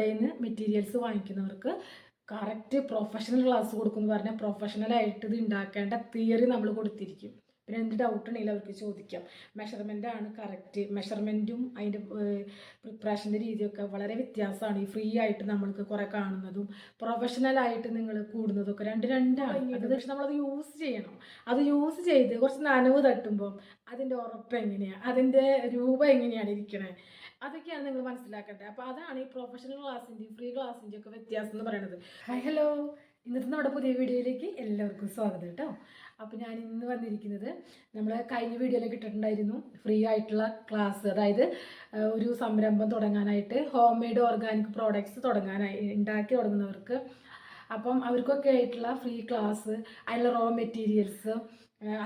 നമ്മുടെ കയ്യിൽ നിന്ന് മെറ്റീരിയൽസ് വാങ്ങിക്കുന്നവർക്ക് കറക്റ്റ് പ്രൊഫഷണൽ ക്ലാസ് കൊടുക്കുമെന്ന് പറഞ്ഞാൽ പ്രൊഫഷണലായിട്ട് ഇത് ഉണ്ടാക്കേണ്ട തിയറി നമ്മൾ കൊടുത്തിരിക്കും. പിന്നെ എന്ത് ഡൗട്ട് ഉണ്ടെങ്കിലും അവർക്ക് ചോദിക്കാം. മെഷർമെൻ്റാണ് കറക്റ്റ്. മെഷർമെൻറ്റും അതിൻ്റെ പ്രിപ്പറേഷൻ്റെ രീതിയൊക്കെ വളരെ വ്യത്യാസമാണ്. ഈ ഫ്രീ ആയിട്ട് നമ്മൾക്ക് കുറേ കാണുന്നതും പ്രൊഫഷണലായിട്ട് നിങ്ങൾ കൂടുന്നതൊക്കെ രണ്ടാണ്. അത് പക്ഷെ നമ്മളത് യൂസ് ചെയ്യണം. അത് യൂസ് ചെയ്ത് കുറച്ച് നനവ് തട്ടുമ്പോൾ അതിൻ്റെ ഉറപ്പ് എങ്ങനെയാണ്, അതിൻ്റെ രൂപം എങ്ങനെയാണ് ഇരിക്കണേ, അതൊക്കെയാണ് നിങ്ങൾ മനസ്സിലാക്കേണ്ടത്. അപ്പോൾ അതാണ് ഈ പ്രൊഫഷണൽ ക്ലാസ്സിൻ്റെയും ഫ്രീ ക്ലാസ്സിൻ്റെയും ഒക്കെ വ്യത്യാസം എന്ന് പറയുന്നത്. ഹായ് ഹലോ, ഇന്നത്തെ നമ്മുടെ പുതിയ വീഡിയോയിലേക്ക് എല്ലാവർക്കും സ്വാഗതം കേട്ടോ. അപ്പോൾ ഞാൻ ഇന്ന് വന്നിരിക്കുന്നത്, നമ്മൾ കഴിഞ്ഞ വീഡിയോയിലേക്ക് ഇട്ടിട്ടുണ്ടായിരുന്നു ഫ്രീ ആയിട്ടുള്ള ക്ലാസ്, അതായത് ഒരു സംരംഭം തുടങ്ങാനായിട്ട് ഹോം മെയ്ഡ് ഓർഗാനിക് പ്രോഡക്ട്സ് ഉണ്ടാക്കി തുടങ്ങുന്നവർക്ക്, അപ്പം അവർക്കൊക്കെ ആയിട്ടുള്ള ഫ്രീ ക്ലാസ്, അതിനുള്ള റോ മെറ്റീരിയൽസ്,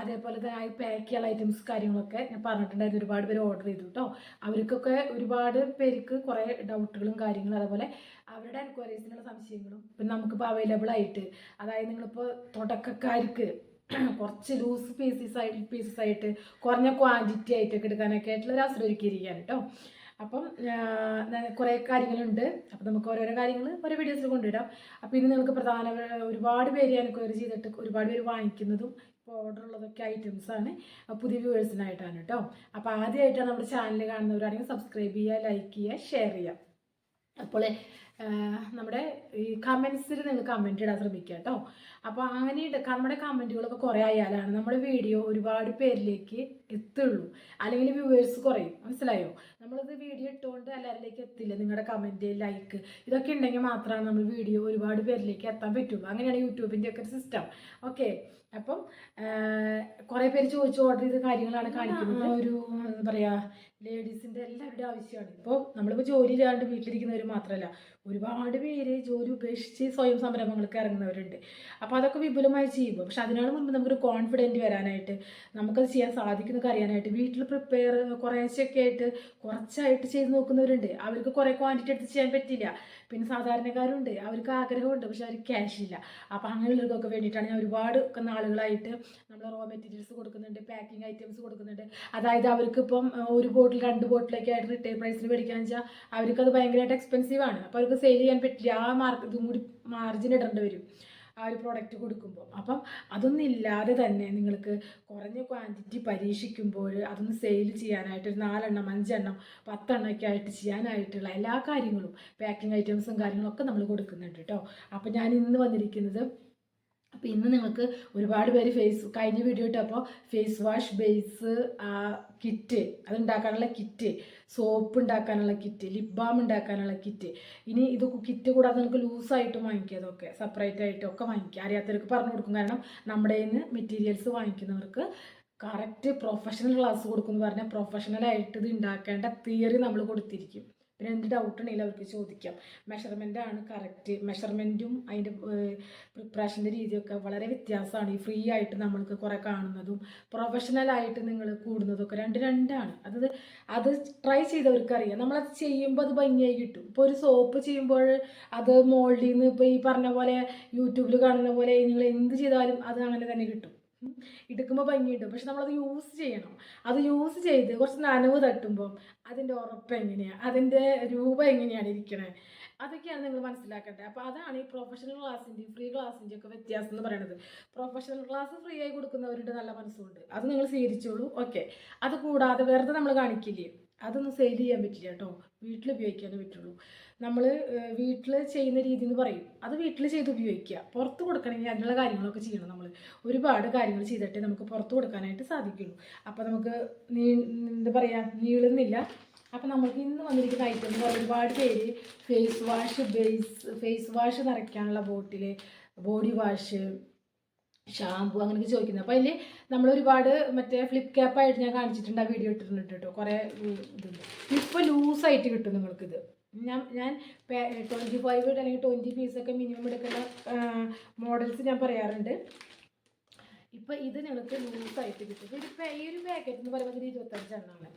അതേപോലെ തന്നെ ആ പാക്ക് ചെയ്യാനുള്ള ഐറ്റംസ് കാര്യങ്ങളൊക്കെ ഞാൻ പറഞ്ഞിട്ടുണ്ടായിരുന്നു. ഒരുപാട് പേര് ഓർഡർ ചെയ്തു കേട്ടോ. അവർക്കൊക്കെ ഒരുപാട് പേർക്ക് കുറേ ഡൗട്ടുകളും കാര്യങ്ങളും, അതുപോലെ അവരുടെ എൻക്വയറീസിനുള്ള സംശയങ്ങളും പിന്നെ നമുക്കിപ്പോൾ അവൈലബിൾ ആയിട്ട്, അതായത് നിങ്ങളിപ്പോൾ തുടക്കക്കാർക്ക് കുറച്ച് ലൂസ് പീസസ് ആയിട്ട് കുറഞ്ഞ ക്വാണ്ടിറ്റി ആയിട്ടൊക്കെ എടുക്കാനൊക്കെ ആയിട്ടുള്ള ഒരു അവസരം ഒരുക്കിയിരിക്കുകയാണ് കേട്ടോ. അപ്പം കുറേ കാര്യങ്ങളുണ്ട്. അപ്പം നമുക്ക് ഓരോരോ കാര്യങ്ങൾ ഓരോ വീഡിയോസിൽ കൊണ്ടുവിടാം. അപ്പോൾ ഇന്ന് നിങ്ങൾക്ക് ഒരുപാട് പേര് എൻക്വയറി ചെയ്തിട്ട് ഒരുപാട് പേര് വാങ്ങിക്കുന്നതും ഇപ്പോൾ ഓർഡർ ഉള്ളതൊക്കെ ഐറ്റംസാണ്, പുതിയ വ്യൂവേഴ്സിനായിട്ടാണ് കേട്ടോ. അപ്പോൾ ആദ്യമായിട്ടാണ് നമ്മുടെ ചാനൽ കാണുന്നവരാണെങ്കിൽ സബ്സ്ക്രൈബ് ചെയ്യുക, ലൈക്ക് ചെയ്യുക, ഷെയർ ചെയ്യുക. അപ്പോൾ നമ്മുടെ ഈ കമൻസിൽ നിങ്ങൾ കമൻറ്റ് ഇടാൻ ശ്രമിക്കുക കേട്ടോ. അപ്പോൾ അങ്ങനെ നമ്മുടെ കമൻറ്റുകളൊക്കെ കുറേ ആയാലാണ് നമ്മുടെ വീഡിയോ ഒരുപാട് പേരിലേക്ക് എത്തുള്ളൂ, അല്ലെങ്കിൽ വ്യൂവേഴ്സ് കുറയും. മനസ്സിലായോ? നമ്മളത് വീഡിയോ ഇട്ടുകൊണ്ട് എല്ലാവരിലേക്ക് എത്തില്ല. നിങ്ങളുടെ കമൻറ്റ്, ലൈക്ക് ഇതൊക്കെ ഉണ്ടെങ്കിൽ മാത്രമാണ് നമ്മൾ വീഡിയോ ഒരുപാട് പേരിലേക്ക് എത്താൻ പറ്റുള്ളൂ. അങ്ങനെയാണ് യൂട്യൂബിൻ്റെ ഒക്കെ ഒരു സിസ്റ്റം. ഓക്കെ, അപ്പം കുറേ പേര് ചോദിച്ചു ഓർഡർ ചെയ്ത കാര്യങ്ങളാണ് കാണിക്കുന്നത്. ഒരു എന്താ പറയുക, ലേഡീസിൻ്റെ എല്ലാവരുടെയും ആവശ്യമാണ്. ഇപ്പോൾ നമ്മളിപ്പോൾ ജോലി ചെയ്യാണ്ട് വീട്ടിലിരിക്കുന്നവർ മാത്രമല്ല, ഒരുപാട് പേര് ജോലി ഉപേക്ഷിച്ച് സ്വയം സംരംഭങ്ങൾക്ക് ഇറങ്ങുന്നവരുണ്ട്. അപ്പോൾ അതൊക്കെ വിപുലമായി ചെയ്യുമ്പോൾ, പക്ഷെ അതിനാണ് മുൻപ് നമുക്കൊരു കോൺഫിഡൻറ്റ് വരാനായിട്ട്, നമുക്കത് ചെയ്യാൻ സാധിക്കുന്നൊക്കെ അറിയാനായിട്ട് വീട്ടിൽ കുറേശ്ശൊക്കെ ആയിട്ട് കുറച്ചായിട്ട് ചെയ്ത് നോക്കുന്നവരുണ്ട്. അവർക്ക് കുറേ ക്വാണ്ടിറ്റി എടുത്ത് ചെയ്യാൻ പറ്റില്ല. പിന്നെ സാധാരണക്കാരുണ്ട്, അവർക്ക് ആഗ്രഹമുണ്ട്, പക്ഷെ അവർക്ക് ക്യാഷ് ഇല്ല. അപ്പോൾ അങ്ങനെയുള്ളവർക്കൊക്കെ വേണ്ടിയിട്ടാണ് ഞാൻ ഒരുപാട് നാളുകളായിട്ട് നമ്മൾ റോ മെറ്റീരിയൽസ് കൊടുക്കുന്നുണ്ട്, പാക്കിംഗ് ഐറ്റംസ് കൊടുക്കുന്നുണ്ട്. അതായത് അവർക്കിപ്പം ഒരു ബോട്ടിൽ 2 ബോട്ടിലൊക്കെ ആയിട്ട് റിറ്റെയിൽ പ്രൈസിൽ മേടിക്കാന്ന് വെച്ചാൽ അവർക്കത് ഭയങ്കരമായിട്ട് എക്സ്പെൻസീവാണ്. അപ്പോൾ അവർക്ക് സെയിൽ ചെയ്യാൻ പറ്റില്ല. ഇതും കൂടി മാർജിൻ ഇടേണ്ടി വരും ആ ഒരു പ്രോഡക്റ്റ് കൊടുക്കുമ്പോൾ. അപ്പം അതൊന്നും ഇല്ലാതെ തന്നെ നിങ്ങൾക്ക് കുറഞ്ഞ ക്വാണ്ടിറ്റി പരീക്ഷിക്കുമ്പോൾ അതൊന്ന് സെയിൽ ചെയ്യാനായിട്ട് ഒരു 4 എണ്ണം 5 എണ്ണം 10 എണ്ണമൊക്കെ ആയിട്ട് ചെയ്യാനായിട്ടുള്ള എല്ലാ കാര്യങ്ങളും, പാക്കിംഗ് ഐറ്റംസും കാര്യങ്ങളൊക്കെ നമ്മൾ കൊടുക്കുന്നുണ്ട് കേട്ടോ. അപ്പം ഞാൻ ഇന്ന് വന്നിരിക്കുന്നത്, അപ്പോൾ ഇന്ന് നിങ്ങൾക്ക് ഒരുപാട് പേര് കഴിഞ്ഞ വീഡിയോ ഇട്ടപ്പോൾ ഫേസ് വാഷ് ബേസ് കിറ്റ്, അതുണ്ടാക്കാനുള്ള കിറ്റ്, സോപ്പ് ഉണ്ടാക്കാനുള്ള കിറ്റ്, ലിപ് ബാം ഉണ്ടാക്കാനുള്ള കിറ്റ്, ഇനി ഇത് കിറ്റ് കൂടാതെ നിങ്ങൾക്ക് ലൂസായിട്ടും വാങ്ങിക്കുക, അതൊക്കെ സെപ്പറേറ്റ് ആയിട്ടും ഒക്കെ വാങ്ങിക്കുക. അറിയാത്തവർക്ക് പറഞ്ഞു കൊടുക്കും. കാരണം നമ്മുടെ കയ്യിൽ നിന്ന് മെറ്റീരിയൽസ് വാങ്ങിക്കുന്നവർക്ക് കറക്റ്റ് പ്രൊഫഷണൽ ക്ലാസ് കൊടുക്കുമെന്ന് പറഞ്ഞാൽ പ്രൊഫഷണലായിട്ട് ഇത് ഉണ്ടാക്കേണ്ട തിയറി നമ്മൾ കൊടുത്തിരിക്കും. പിന്നെ എന്ത് ഡൗട്ട് ഉണ്ടെങ്കിലും അവർക്ക് ചോദിക്കാം. മെഷർമെൻ്റാണ് കറക്റ്റ്. മെഷർമെൻറ്റും അതിൻ്റെ പ്രിപ്പറേഷൻ്റെ രീതിയൊക്കെ വളരെ വ്യത്യാസമാണ്. ഈ ഫ്രീ ആയിട്ട് നമ്മൾക്ക് കുറേ കാണുന്നതും പ്രൊഫഷണലായിട്ട് നിങ്ങൾ കൂടുന്നതൊക്കെ രണ്ടാണ്. അത് ട്രൈ ചെയ്തവർക്കറിയാം. നമ്മളത് ചെയ്യുമ്പോൾ അത് ഭംഗിയായി കിട്ടും. ഇപ്പോൾ ഒരു സോപ്പ് ചെയ്യുമ്പോൾ അത് മോൾഡിൽ നിന്ന് ഇപ്പോൾ ഈ പറഞ്ഞ പോലെ യൂട്യൂബിൽ കാണുന്ന പോലെ നിങ്ങൾ എന്ത് ചെയ്താലും അത് അങ്ങനെ തന്നെ കിട്ടും. എടുക്കുമ്പോൾ ഭംഗി കിട്ടും, പക്ഷെ നമ്മളത് യൂസ് ചെയ്യണം. അത് യൂസ് ചെയ്ത് കുറച്ച് നനവ് തട്ടുമ്പോൾ അതിൻ്റെ ഉറപ്പ് എങ്ങനെയാണ്, അതിൻ്റെ രൂപം എങ്ങനെയാണ് ഇരിക്കണേ, അതൊക്കെയാണ് നിങ്ങൾ മനസ്സിലാക്കേണ്ടത്. അപ്പോൾ അതാണ് ഈ പ്രൊഫഷണൽ ക്ലാസ്സിൻ്റെയും ഫ്രീ ക്ലാസ്സിൻ്റെയും ഒക്കെ വ്യത്യാസം എന്ന് പറയുന്നത്. പ്രൊഫഷണൽ ക്ലാസ് ഫ്രീ ആയി കൊടുക്കുന്നവരുടെ നല്ല മനസ്സുണ്ട്, അത് നിങ്ങൾ സ്വീകരിച്ചോളൂ. ഓക്കെ, അത് കൂടാതെ വെറുതെ നമ്മൾ കാണിക്കില്ലേ, അതൊന്നും സെയിൽ ചെയ്യാൻ പറ്റില്ല കേട്ടോ. വീട്ടിൽ ഉപയോഗിക്കാനേ പറ്റുള്ളൂ. നമ്മൾ വീട്ടിൽ ചെയ്യുന്ന രീതി എന്ന് പറയും, അത് വീട്ടിൽ ചെയ്ത് ഉപയോഗിക്കുക. പുറത്ത് കൊടുക്കണമെങ്കിൽ അതിനുള്ള കാര്യങ്ങളൊക്കെ ചെയ്യണം. നമ്മൾ ഒരുപാട് കാര്യങ്ങൾ ചെയ്തിട്ടേ നമുക്ക് പുറത്ത് കൊടുക്കാനായിട്ട് സാധിക്കുള്ളൂ. അപ്പോൾ നമുക്ക് എന്താ പറയുക, നീളുന്നില്ല. അപ്പം നമുക്ക് ഇന്ന് വന്നിരിക്കുന്ന ഐറ്റം എന്ന് പറഞ്ഞാൽ ഒരുപാട് പേര് ഫേസ് വാഷ് നിറയ്ക്കാനുള്ള ബോട്ടിൽ, ബോഡി വാഷ്, ഷാമ്പു അങ്ങനെയൊക്കെ ചോദിക്കുന്നത്. അപ്പോൾ അതിൽ നമ്മളൊരുപാട് മറ്റേ ഫ്ലിപ്പ് ക്യാപ്പായിട്ട് ഞാൻ കാണിച്ചിട്ടുണ്ട്, ആ വീഡിയോ ഇട്ടിട്ടുണ്ട് കേട്ടോ. കുറേ ഇതുണ്ട്. ഇപ്പോൾ ലൂസായിട്ട് കിട്ടും നിങ്ങൾക്കിത്. ഞാൻ 25 അല്ലെങ്കിൽ 20 പീസൊക്കെ മിനിമം എടുക്കുന്ന മോഡൽസ് ഞാൻ പറയാറുണ്ട്. ഇപ്പോൾ ഇത് നിങ്ങൾക്ക് ലൂസായിട്ട് കിട്ടും. ഈ ഒരു പാക്കറ്റ് എന്ന് പറയുമ്പോൾ 25 എണ്ണമാണ്.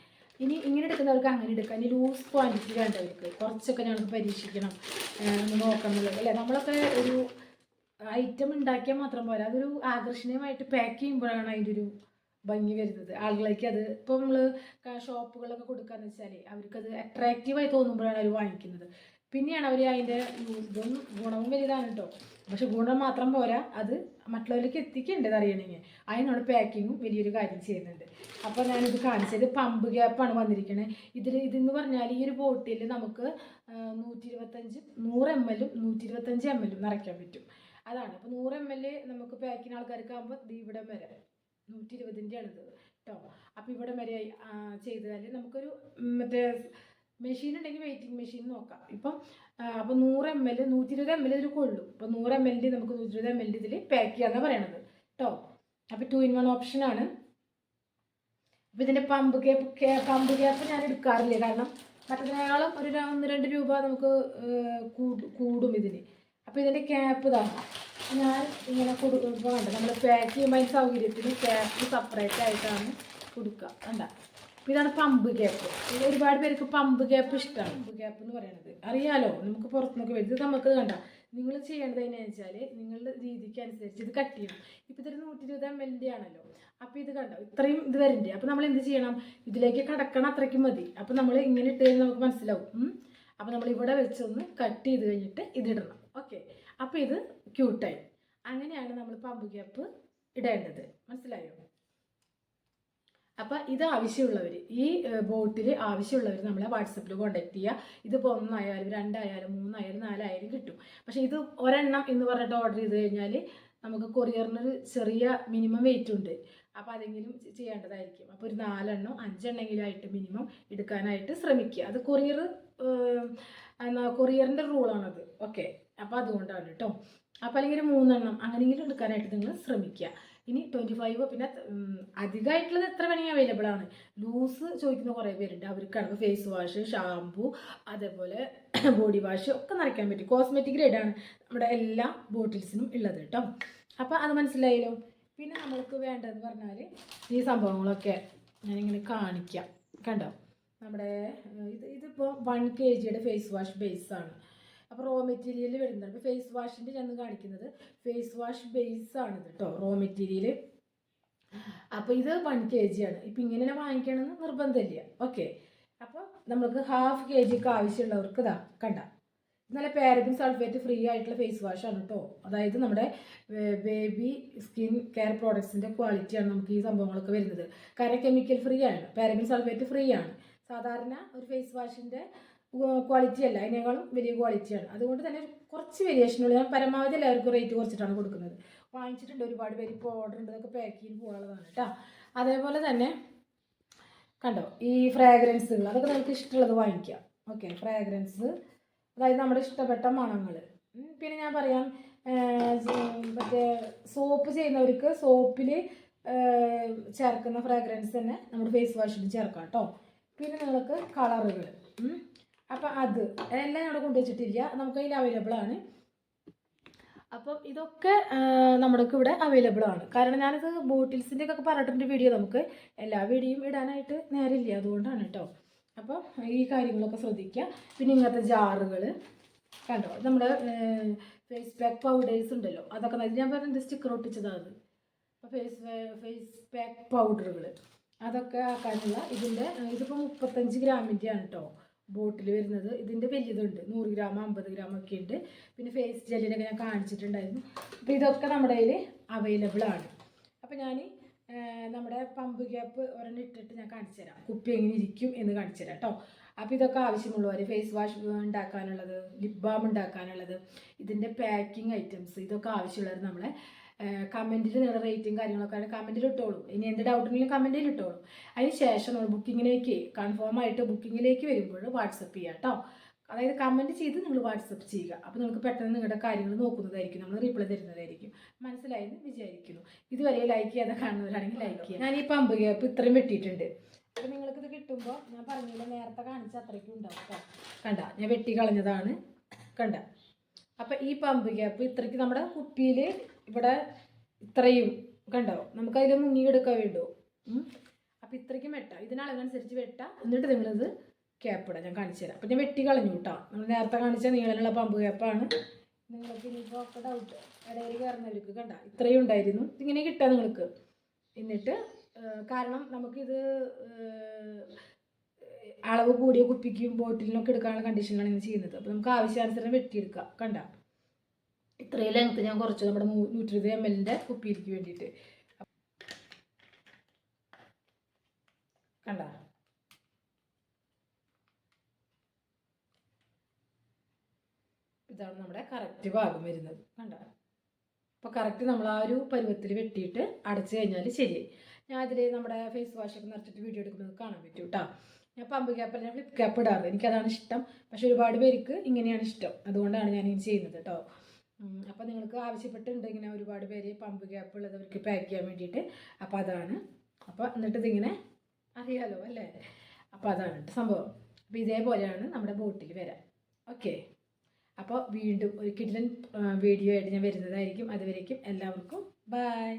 ഇനി ഇങ്ങനെ എടുക്കുന്നവർക്ക് അങ്ങനെ എടുക്കാം. ഇനി ലൂസ് ക്വാണ്ടിറ്റി വേണ്ടവർക്ക് കുറച്ചൊക്കെ ഞങ്ങൾക്ക് പരീക്ഷിക്കണം, നോക്കണം അല്ലേ. നമ്മളൊക്കെ ഒരു ഐറ്റം ഉണ്ടാക്കിയാൽ മാത്രം പോരാ, അതൊരു ആകർഷണീയമായിട്ട് പാക്ക് ചെയ്യുമ്പോഴാണ് അതിൻ്റെ ഒരു ഭംഗി വരുന്നത്. ആളുകളേക്ക് അത് ഇപ്പോൾ നമ്മൾ ഷോപ്പുകളൊക്കെ കൊടുക്കാന്ന് വെച്ചാൽ അവർക്കത് അട്രാക്റ്റീവായി തോന്നുമ്പോഴാണ് അവർ വാങ്ങിക്കുന്നത്. പിന്നെയാണ് അവർ അതിൻ്റെ ഇതും ഗുണവും വലുതാണ് കേട്ടോ. പക്ഷെ ഗുണം മാത്രം പോരാ, അത് മറ്റുള്ളവരിലേക്ക് എത്തിക്കേണ്ടത് അറിയണമെങ്കിൽ അതിനോട് പാക്കിങ്ങും വലിയൊരു കാര്യം ചെയ്യുന്നുണ്ട്. അപ്പോൾ ഞാനിത് കാണിച്ചത് പമ്പ് ഗ്യാപ്പാണ് വന്നിരിക്കുന്നത്. ഇതെന്ന് പറഞ്ഞാൽ ഈ ഒരു ബോട്ടിൽ നമുക്ക് 100 ml 125 ml നിറയ്ക്കാൻ പറ്റും. അതാണ്. അപ്പോൾ 100 ml നമുക്ക് പാക്കിന് ആൾക്കാർക്ക് ആകുമ്പോൾ ഇവിടെ വരെ 120-ൻ്റെയാണിത് കേട്ടോ. അപ്പോൾ ഇവിടെ വരെ ചെയ്താൽ നമുക്കൊരു മറ്റേ മെഷീൻ ഉണ്ടെങ്കിൽ വെയിറ്റിംഗ് മെഷീൻ നോക്കാം. ഇപ്പം അപ്പോൾ 100 ml 120 ml ഇതിൽ കൊള്ളും. അപ്പോൾ 100 ml നമുക്ക് 120 ml ഇതിൽ പാക്ക് ചെയ്യാന്നാണ് പറയണത് കേട്ടോ. അപ്പോൾ 2 in 1 ഓപ്ഷനാണ്. അപ്പോൾ ഇതിൻ്റെ പമ്പ് ഗ്യാപ്പ് ഞാൻ എടുക്കാറില്ല, കാരണം മറ്റതിനേക്കാളും ഒരു 1-2 രൂപ നമുക്ക് കൂടും ഇതിന്. അപ്പോൾ ഇതിൻ്റെ ക്യാപ്പ് ഇതാണ് ഞാൻ ഇങ്ങനെ കൊടുക്കുമ്പോൾ കണ്ട നമ്മൾ പാക്ക് ചെയ്യുമ്പോൾ അതിന് സൗകര്യത്തിന് ക്യാപ്പ് സെപ്പറേറ്റ് ആയിട്ടാണ് കൊടുക്കുക. കണ്ട. അപ്പോൾ ഇതാണ് പമ്പ് ഗ്യാപ്പ്. ഒരുപാട് പേർക്ക് പമ്പ് ഗ്യാപ്പ് ഇഷ്ടമാണ്. പമ്പ് ഗ്യാപ്പ് എന്ന് പറയുന്നത് അറിയാലോ, നമുക്ക് പുറത്തുനിന്നൊക്കെ വരും. ഇത് നമുക്ക് കണ്ട നിങ്ങൾ ചെയ്യേണ്ടത് എന്നു വെച്ചാൽ നിങ്ങളുടെ രീതിക്ക് അനുസരിച്ച് ഇത് കട്ട് ചെയ്യണം. ഇപ്പോൾ ഇതൊരു 120 ml ആണല്ലോ. അപ്പോൾ ഇത് കണ്ടോ ഇത്രയും ഇത് വരണ്ടേ. അപ്പോൾ നമ്മൾ എന്ത് ചെയ്യണം, ഇതിലേക്ക് കടക്കണം അത്രയ്ക്കും മതി. അപ്പോൾ നമ്മൾ ഇങ്ങനെ ഇട്ട് കഴിഞ്ഞാൽ നമുക്ക് മനസ്സിലാവും. അപ്പോൾ നമ്മൾ ഇവിടെ വെച്ചൊന്ന് കട്ട് ചെയ്ത് കഴിഞ്ഞിട്ട് ഇതിടണം. ഓക്കെ. അപ്പോൾ ഇത് ക്യൂട്ടായി. അങ്ങനെയാണ് നമ്മൾ പമ്പ് ഗ്യാപ്പ് ഇടേണ്ടത്. മനസ്സിലായോ? അപ്പോൾ ഇത് ആവശ്യമുള്ളവർ, ഈ ബോട്ടിൽ ആവശ്യമുള്ളവർ നമ്മളെ വാട്സപ്പിൽ കോൺടാക്ട് ചെയ്യുക. ഇതിപ്പോൾ 1 ആയാലും 2 ആയാലും 3 ആയാലും 4 ആയാലും കിട്ടും. പക്ഷേ ഇത് ഒരെണ്ണം എന്ന് പറഞ്ഞിട്ട് ഓർഡർ ചെയ്ത് കഴിഞ്ഞാൽ നമുക്ക് കൊറിയറിനൊരു ചെറിയ മിനിമം വെയിറ്റ് ഉണ്ട്. അപ്പോൾ അതെങ്കിലും ചെയ്യേണ്ടതായിരിക്കും. അപ്പോൾ ഒരു 4 എണ്ണം 5 എണ്ണമെങ്കിലും ആയിട്ട് മിനിമം എടുക്കാനായിട്ട് ശ്രമിക്കുക. അത് കൊറിയറിൻ്റെ റൂളാണത്. ഓക്കെ. അപ്പോൾ അതുകൊണ്ടാണ് കേട്ടോ. അപ്പോൾ അല്ലെങ്കിൽ ഒരു 3 എണ്ണം അങ്ങനെയെങ്കിലും എടുക്കാനായിട്ട് നിങ്ങൾ ശ്രമിക്കുക. ഇനി 25 പിന്നെ അധികമായിട്ടുള്ളത് എത്ര വേണമെങ്കിൽ അവൈലബിൾ ആണ്. ലൂസ് ചോദിക്കുന്ന കുറേ പേരുണ്ട്. അവർക്കാണ് ഫേസ് വാഷ്, ഷാമ്പു, അതേപോലെ ബോഡി വാഷ് ഒക്കെ നിറയ്ക്കാൻ പറ്റും. കോസ്മെറ്റിക് ഗ്രേഡാണ് നമ്മുടെ എല്ലാ ബോട്ടിൽസിനും ഉള്ളത് കേട്ടോ. അപ്പോൾ അത് മനസ്സിലായല്ലോ. പിന്നെ നമ്മൾക്ക് വേണ്ടതെന്ന് പറഞ്ഞാൽ ഈ സംഭവങ്ങളൊക്കെ ഞാനിങ്ങനെ കാണിക്കാം. കണ്ടോ, നമ്മുടെ ഇതിപ്പോൾ 1 kg ഫേസ് വാഷ് ബേസാണ്. അപ്പോൾ റോ മെറ്റീരിയൽ വരുന്നുണ്ട്. അപ്പോൾ ഫേസ് വാഷിൻ്റെ ഞാൻ കാണിക്കുന്നത് ഫേസ് വാഷ് ബേസാണിത് കേട്ടോ, റോ മെറ്റീരിയൽ. അപ്പോൾ ഇത് 1 kg ആണ്. ഇപ്പം ഇങ്ങനെ വാങ്ങിക്കണമെന്ന് നിർബന്ധമില്ല. ഓക്കെ. അപ്പോൾ നമുക്ക് 1/2 kg ആവശ്യമുള്ളവർക്ക് ഇതാ കണ്ട നല്ല പാരബിൻ സൾഫേറ്റ് ഫ്രീ ആയിട്ടുള്ള ഫേസ് വാഷാണ് കേട്ടോ. അതായത് നമ്മുടെ ബേബി സ്കിൻ കെയർ പ്രോഡക്ട്സിൻ്റെ ക്വാളിറ്റിയാണ് നമുക്ക് ഈ സംഭവങ്ങളൊക്കെ വരുന്നത്. കാരണം കെമിക്കൽ ഫ്രീ ആണ്, പാരബിൻ സൾഫേറ്റ് ഫ്രീ ആണ്. സാധാരണ ഒരു ഫേസ് വാഷിൻ്റെ ക്വാളിറ്റി അല്ല, അതിനേക്കാളും വലിയ ക്വാളിറ്റിയാണ്. അതുകൊണ്ട് തന്നെ കുറച്ച് വേരിയേഷനുള്ള ഞാൻ പരമാവധി എല്ലാവർക്കും റേറ്റ് കുറച്ചിട്ടാണ് കൊടുക്കുന്നത്. വാങ്ങിച്ചിട്ടുണ്ട് ഒരുപാട് പേര്. ഇപ്പോൾ ഓർഡർ ഉണ്ട്, അതൊക്കെ പാക്ക് ചെയ്ത് പോകാനുള്ളതാണ് കേട്ടോ. അതേപോലെ തന്നെ കണ്ടോ ഈ ഫ്രാഗ്രൻസുകൾ, അതൊക്കെ നമുക്ക് ഇഷ്ടമുള്ളത് വാങ്ങിക്കാം. ഓക്കെ. ഫ്രാഗ്രൻസ് അതായത് നമ്മുടെ ഇഷ്ടപ്പെട്ട മണങ്ങൾ. പിന്നെ ഞാൻ പറയാം, മറ്റേ സോപ്പ് ചെയ്യുന്നവർക്ക് സോപ്പിൽ ചേർക്കുന്ന ഫ്രാഗ്രൻസ് തന്നെ നമ്മുടെ ഫേസ് വാഷിൽ ചേർക്കാം കേട്ടോ. പിന്നെ നിങ്ങൾക്ക് കളറുകൾ, അപ്പം അത് എല്ലാം ഇവിടെ കൊണ്ടുവച്ചിട്ടില്ല, നമുക്ക് അതിൽ അവൈലബിൾ ആണ്. അപ്പം ഇതൊക്കെ നമ്മൾക്ക് ഇവിടെ അവൈലബിൾ ആണ്. കാരണം ഞാനിത് ബോട്ടിൽസിൻ്റെ ഒക്കെ പറഞ്ഞിട്ടുണ്ട് വീഡിയോ, നമുക്ക് എല്ലാ വീഡിയോയും ഇടാനായിട്ട് നേരമില്ല, അതുകൊണ്ടാണ് കേട്ടോ. അപ്പോൾ ഈ കാര്യങ്ങളൊക്കെ ശ്രദ്ധിക്കുക. പിന്നെ ഇങ്ങനത്തെ ജാറുകൾ കണ്ടോ, നമ്മുടെ ഫേസ് പാക്ക് പൗഡേഴ്സ് ഉണ്ടല്ലോ, അതൊക്കെ ഞാൻ പറഞ്ഞ സ്റ്റിക്കർ ഒട്ടിച്ചതാണ് അത്. അപ്പോൾ ഫേസ് പാക്ക് പൗഡറുകൾ അതൊക്കെ ആക്കാനുള്ള ഇതിപ്പോൾ 35 ഗ്രാമിൻ്റെ ആണ് കേട്ടോ ബോട്ടിൽ വരുന്നത്. ഇതിൻ്റെ വലിയതുണ്ട്, 100 ഗ്രാം 50 ഗ്രാം ഒക്കെ ഉണ്ട്. പിന്നെ ഫേസ് ജെല്ലിനൊക്കെ ഞാൻ കാണിച്ചിട്ടുണ്ടായിരുന്നു. അപ്പോൾ ഇതൊക്കെ നമ്മുടെ കയ്യിൽ അവൈലബിൾ ആണ്. അപ്പോൾ ഞാൻ നമ്മുടെ പമ്പ് ഗ്യാപ്പ് ഒരെണ്ണം ഇട്ടിട്ട് ഞാൻ കാണിച്ചു തരാം, കുപ്പി എങ്ങനെ ഇരിക്കും എന്ന് കാണിച്ചു തരാം കേട്ടോ. അപ്പോൾ ഇതൊക്കെ ആവശ്യമുള്ളവർ ഫേസ് വാഷ് ഉണ്ടാക്കാനുള്ളത്, ലിപ് ബാം ഉണ്ടാക്കാനുള്ളത്, ഇതിൻ്റെ പാക്കിംഗ് ഐറ്റംസ്, ഇതൊക്കെ ആവശ്യമുള്ളവർ നമ്മളെ കമൻറ്റിൽ നിങ്ങളുടെ റേറ്റിംഗ് കാര്യങ്ങളൊക്കെ കമൻറ്റിൽ ഇട്ടോളൂ. ഇനി എന്ത് ഡൗട്ട് ഉണ്ടെങ്കിലും കമൻറ്റിൽ ഇട്ടോളൂ. അതിന് ശേഷം നമ്മൾ ബുക്കിങ്ങിലേക്ക് കൺഫേം ആയിട്ട് ബുക്കിങ്ങിലേക്ക് വരുമ്പോൾ വാട്സപ്പ് ചെയ്യുക കേട്ടോ. അതായത് കമൻറ്റ് ചെയ്ത് നിങ്ങൾ വാട്സപ്പ് ചെയ്യുക. അപ്പോൾ നിങ്ങൾക്ക് പെട്ടെന്ന് നിങ്ങളുടെ കാര്യങ്ങൾ നോക്കുന്നതായിരിക്കും, നമ്മൾ റീപ്ലൈ തരുന്നതായിരിക്കും. മനസ്സിലായെന്ന് വിചാരിക്കുന്നു. ഇതുവരെ ലൈക്ക് ചെയ്യാതെ കാണുന്നവരാണെങ്കിൽ ലൈക്ക് ചെയ്യുക. ഞാൻ ഈ പമ്പ് ഗ്യാപ്പ് ഇത്രയും വെട്ടിയിട്ടുണ്ട്. അപ്പോൾ നിങ്ങൾക്കിത് കിട്ടുമ്പോൾ ഞാൻ പറഞ്ഞില്ല, നേരത്തെ കാണിച്ച അത്രയ്ക്കും ഉണ്ടാവും കേട്ടോ. കണ്ട ഞാൻ വെട്ടി കളഞ്ഞതാണ്, കണ്ട. അപ്പോൾ ഈ പമ്പ് ഗ്യാപ്പ് ഇത്രയ്ക്ക് നമ്മുടെ കുപ്പിയിൽ ഇവിടെ ഇത്രയും കണ്ടോ, നമുക്കതിൽ മുങ്ങിയെടുക്കാൻ വേണ്ടോ. അപ്പോൾ ഇത്രയ്ക്കും വെട്ടാം, ഇതിനളവനുസരിച്ച് വെട്ടാം. എന്നിട്ട് നിങ്ങളിത് ക്യാപ്പ് ഇടാം, ഞാൻ കാണിച്ചു തരാം. അപ്പോൾ ഞാൻ വെട്ടി കളഞ്ഞു കേട്ടോ. നമ്മൾ നേരത്തെ കാണിച്ച നീളമുള്ള പമ്പ് ക്യാപ്പാണ്. നിങ്ങൾക്ക് ഇനിയിപ്പോൾ ഒക്കെ ഡൗട്ട് ഇടയിൽ കയറുന്നവർക്ക് കണ്ട ഇത്രയും ഉണ്ടായിരുന്നു. ഇതിങ്ങനെ കിട്ടാം നിങ്ങൾക്ക്. എന്നിട്ട് കാരണം നമുക്കിത് അളവ് കൂടിയ കുപ്പിക്കും ബോട്ടിലിനൊക്കെ എടുക്കാനുള്ള കണ്ടീഷനിലാണ് ഇങ്ങനെ ചെയ്യുന്നത്. അപ്പോൾ നമുക്ക് ആവശ്യാനുസരണം വെട്ടിയെടുക്കാം. കണ്ട ഇത്രയും ലെങ്ത്ത് ഞാൻ കുറച്ച് നമ്മുടെ 120 ml കുപ്പിയിലേക്ക് വേണ്ടിയിട്ട്. കണ്ട ഇതാണ് നമ്മുടെ കറക്റ്റ് ഭാഗം വരുന്നത്. കണ്ട അപ്പോൾ കറക്റ്റ് നമ്മൾ ആ ഒരു പരുവത്തിൽ വെട്ടിയിട്ട് അടച്ചു കഴിഞ്ഞാൽ ശരി. ഞാൻ അതിൽ നമ്മുടെ ഫേസ് വാഷൊക്കെ നിറച്ചിട്ട് വീഡിയോ എടുക്കുന്നത് കാണാൻ പറ്റും കേട്ടോ. ഞാൻ പമ്പ് ക്യാപ്പല്ല, ഞാൻ ഫ്ലിപ്പ് ക്യാപ്പ് ഇടാറ്, എനിക്കതാണ് ഇഷ്ടം. പക്ഷെ ഒരുപാട് പേർക്ക് ഇങ്ങനെയാണ് ഇഷ്ടം, അതുകൊണ്ടാണ് ഞാനിങ്ങനെ ചെയ്യുന്നത് കേട്ടോ. അപ്പോൾ നിങ്ങൾക്ക് ആവശ്യപ്പെട്ടുണ്ട് ഇങ്ങനെ ഒരുപാട് പേര് പമ്പ് ക്യാപ്പ് ഉള്ളത് അവർക്ക് പാക്ക് ചെയ്യാൻ വേണ്ടിയിട്ട്. അപ്പോൾ അതാണ്. അപ്പോൾ എന്നിട്ട് ഇതിങ്ങനെ അറിയാലോ അല്ലേ. അപ്പോൾ അതാണ് സംഭവം. അപ്പോൾ ഇതേപോലെയാണ് നമ്മുടെ ബോട്ടിൽ വരാം. ഓക്കെ, അപ്പോൾ വീണ്ടും ഒരു കിടിലൻ വീഡിയോ ആയിട്ട് ഞാൻ വരുന്നതായിരിക്കും. അതുവരേക്കും എല്ലാവർക്കും ബൈ.